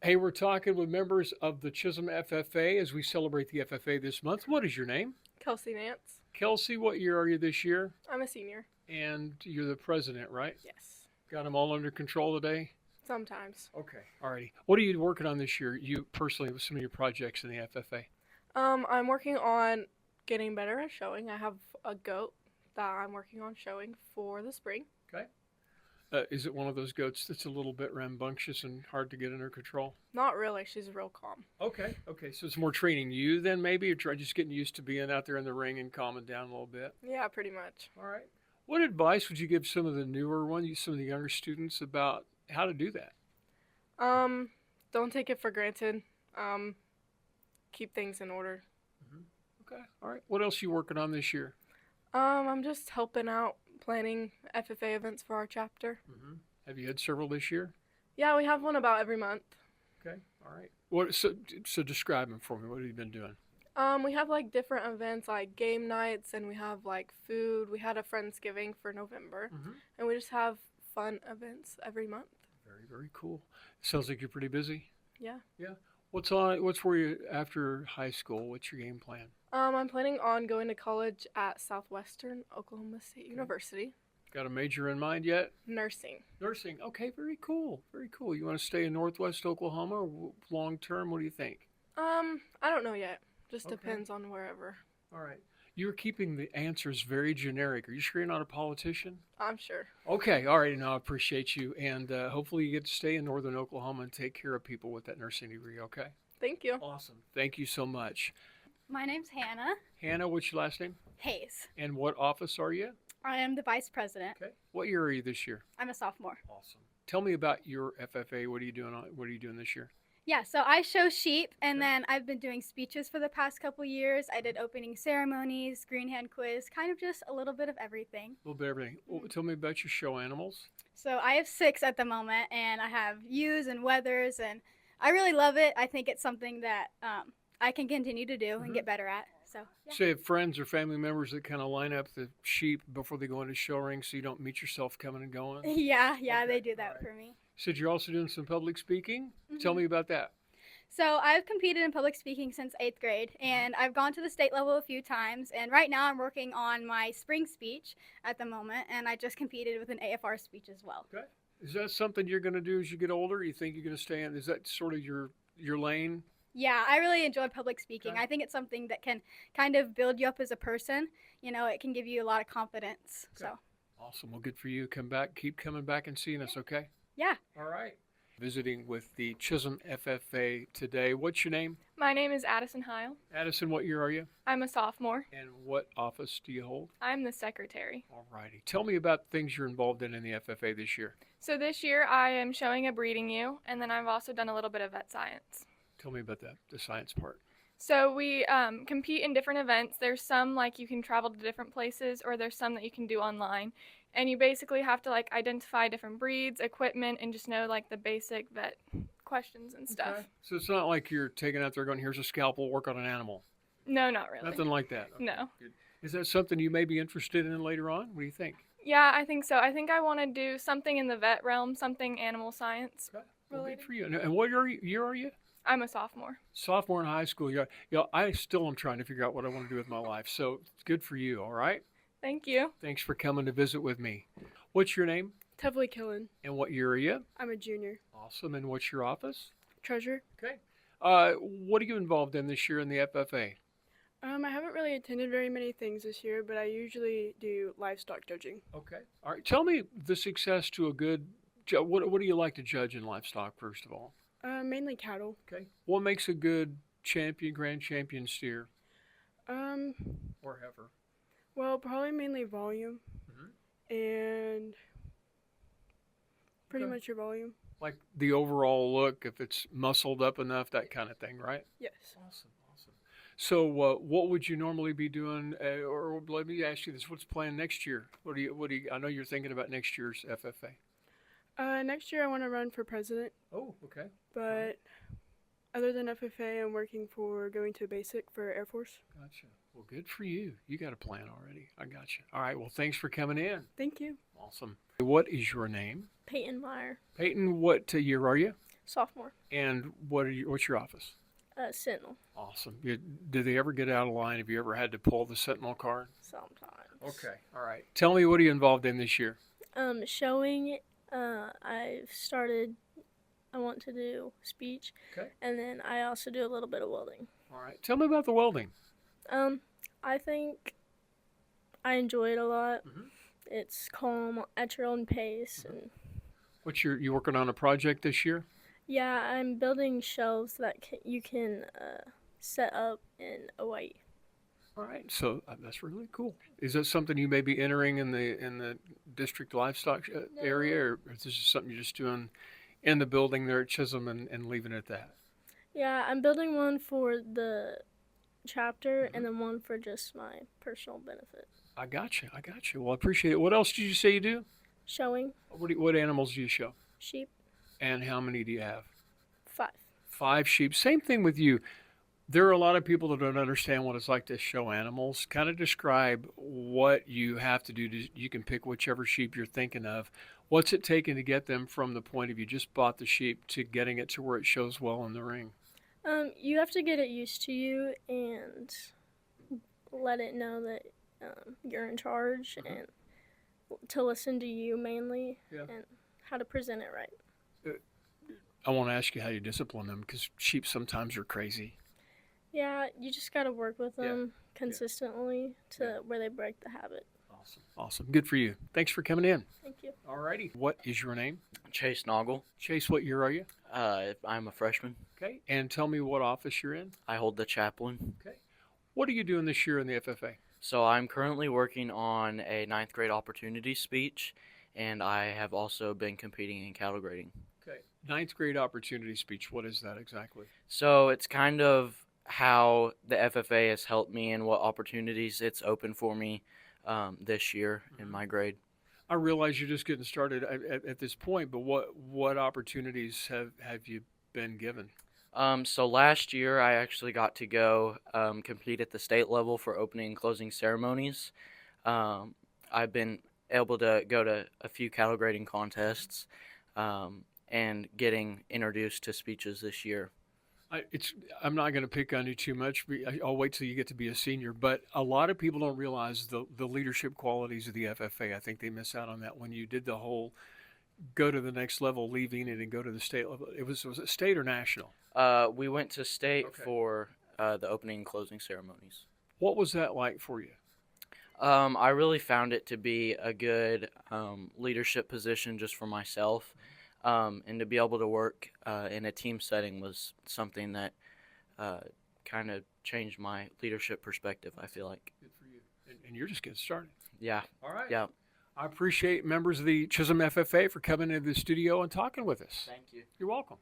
Hey, we're talking with members of the Chisholm FFA as we celebrate the FFA this month. What is your name? Kelsey Nance. Kelsey, what year are you this year? I'm a senior. And you're the president, right? Yes. Got them all under control today? Sometimes. Okay. Alrighty. What are you working on this year, you personally, with some of your projects in the FFA? I'm working on getting better at showing. I have a goat that I'm working on showing for the spring. Okay. Is it one of those goats that's a little bit rambunctious and hard to get under control? Not really. She's real calm. Okay. Okay. So it's more training you then maybe, or try just getting used to being out there in the ring and calming down a little bit? Yeah, pretty much. All right. What advice would you give some of the newer ones, some of the younger students about how to do that? Don't take it for granted. Keep things in order. Hmm. Okay. All right. What else are you working on this year? I'm just helping out planning FFA events for our chapter. Hmm. Have you had several this year? Yeah, we have one about every month. Okay. All right. So describe them for me. What have you been doing? We have like different events like game nights and we have like food. We had a Friendsgiving for November Hmm. and we just have fun events every month. Very, very cool. Sounds like you're pretty busy. Yeah. Yeah. What's for you after high school? What's your game plan? I'm planning on going to college at Southwestern Oklahoma State University. Got a major in mind yet? Nursing. Nursing. Okay, very cool. Very cool. You want to stay in Northwest Oklahoma or long term? What do you think? I don't know yet. Just Okay. depends on wherever. All right. You're keeping the answers very generic. Are you sure you're not a politician? I'm sure. Okay. All right. No, I appreciate you. And hopefully you get to stay in Northern Oklahoma and take care of people with that nursing degree. Okay. Thank you. Awesome. Thank you so much. My name's Hannah Hannah, what's your last name? Hayes. And what office are you? I am the vice president. Okay. What year are you this year? I'm a sophomore. Awesome. Tell me about your FFA. What are you doing? What are you doing this year? Yeah, so I show sheep, and Okay. then I've been doing speeches for the past couple years. I did opening ceremonies, green hand quiz, kind of just a little bit of everything. A little bit of everything. Well, tell me about your show animals. So I have 6 at the moment, and I have ewes and wethers, and I really love it. I think it's something that I can continue to do and get better at. So yeah. So you have friends or family members that kind of line up the sheep before they go into show ring so you don't meet yourself coming and going? Yeah, Okay, they do that all right. for me. Said you're also doing some public speaking. Tell me about that. So I've competed in public speaking since 8th grade, and I've gone to the state level a few times. And right now I'm working on my spring speech at the moment, and I just competed with an AFR speech as well. Okay. Is that something you're going to do as you get older? You think you're going to stay in? Is that sort of your lane? Yeah, I really enjoy public speaking. Okay. I think it's something that can kind of build you up as a person. You know, it can give you a lot of confidence. Okay. So, Awesome. Well, good for you. Come back. Keep coming back and seeing us, okay? yeah. All right. Visiting with the Chisholm FFA today. What's your name? My name is Addison Heil. Addison, what year are you? I'm a sophomore. And what office do you hold? I'm the secretary. All righty. Tell me about things you're involved in the FFA this year. So this year I am showing a breeding ewe, and then I've also done a little bit of vet science. Tell me about that, the science part. So we compete in different events. There's some like you can travel to different places, or there's some that you can do online. And you basically have to like identify different breeds, equipment, and just know like the basic vet questions and stuff. Okay. So it's not like you're taking out there going, here's a scalpel, work on an animal. No, not really. Nothing like that. Okay, No. good. Is that something you may be interested in later on? What do you think? Yeah, I think so. I think I want to do something in the vet realm, something animal science. Okay. Well, good Related. for you. And what year are you? I'm a sophomore. Sophomore in high school. Yeah, I still am trying to figure out what I want to do with my life. So it's good for you, all right? Thank you. Thanks for coming to visit with me. What's your name? Tevley Killen. And what year are you? I'm a junior. Awesome. And what's your office? Treasurer. Okay. What are you involved in this year in the FFA? I haven't really attended very many things this year, but I usually do livestock judging. Okay. All right. Tell me the success to a good. What do you like to judge in livestock, first of all? Mainly cattle. Okay. What makes a good grand champion steer Um, or heifer? well, probably mainly volume and pretty Okay. much your volume. Like the overall look, if it's muscled up enough, that kind of thing, right? Yes. Awesome. So, what would you normally be doing? Or let me ask you this: what's planned next year? What do you? I know you're thinking about next year's FFA. Next year I want to run for president, Oh, okay. but other than FFA, I'm working for going to basic for Air Force. Gotcha. Well, good for you. You got a plan already. I got you. All right. Well, thanks for coming in. Thank you. Awesome. What is your name? Peyton Meyer. Peyton, what year are you? Sophomore. And what's your office? Sentinel. Awesome. Did they ever get out of line? Have you ever had to pull the Sentinel card? Sometimes. Okay. All right. Tell me, what are you involved in this year? Showing. I want to do speech. Okay. And then I also do a little bit of welding. All right. Tell me about the welding. I think I enjoy it a lot. Mhm. It's calm at your own pace, and You working on a project this year? yeah, I'm building shelves that you can set up in a white. All right. So that's really cool. Is that something you may be entering in the district livestock area, or is this just something you're just doing in the building there at Chisholm and leaving it at that? Yeah, I'm building one for the chapter and then one for just my personal benefit. I got you. Well, I appreciate it. What else did you say you do? Showing What animals do you show? sheep, And how many do you have? 5. 5 sheep. Same thing with you. There are a lot of people that don't understand what it's like to show animals. Kind of describe what you have to do. You can pick whichever sheep you're thinking of. What's it taking to get them from the point of you just bought the sheep to getting it to where it shows well in the ring? You have to get it used to you and let it know that you're in charge and to listen to you mainly and how to present it right. I want to ask you how you discipline them, because sheep sometimes are crazy. Yeah, you just got to work with them consistently to where they break the habit. Awesome. Good for you. Thanks for coming in. Thank you. All righty. What is your name? Chase Noggle. Chase, what year are you? I'm a freshman. Okay. And tell me what office you're in. I hold the chaplain. Okay. What are you doing this year in the FFA? So I'm currently working on a 9th grade opportunity speech, and I have also been competing in cattle grading. Okay. 9th grade opportunity speech. What is that exactly? So it's kind of how the FFA has helped me and what opportunities it's opened for me this year in my grade. I realize you're just getting started at this point, but what opportunities have you been given? So last year I actually got to go compete at the state level for opening and closing ceremonies. I've been able to go to a few cattle grading contests and getting introduced to speeches this year. I'm not going to pick on you too much. I'll wait till you get to be a senior. But a lot of people don't realize the leadership qualities of the FFA. I think they miss out on that when you did the whole go to the next level, leaving it and go to the state level. Was it state or national? We went to state for the opening and closing ceremonies. What was that like for you? I really found it to be a good leadership position just for myself. And to be able to work in a team setting was something that kind of changed my leadership perspective, I feel like. Good for you. And you're just getting started. Yeah. All right. Yeah. I appreciate members of the Chisholm FFA for coming into the studio and talking with us. Thank you. You're welcome.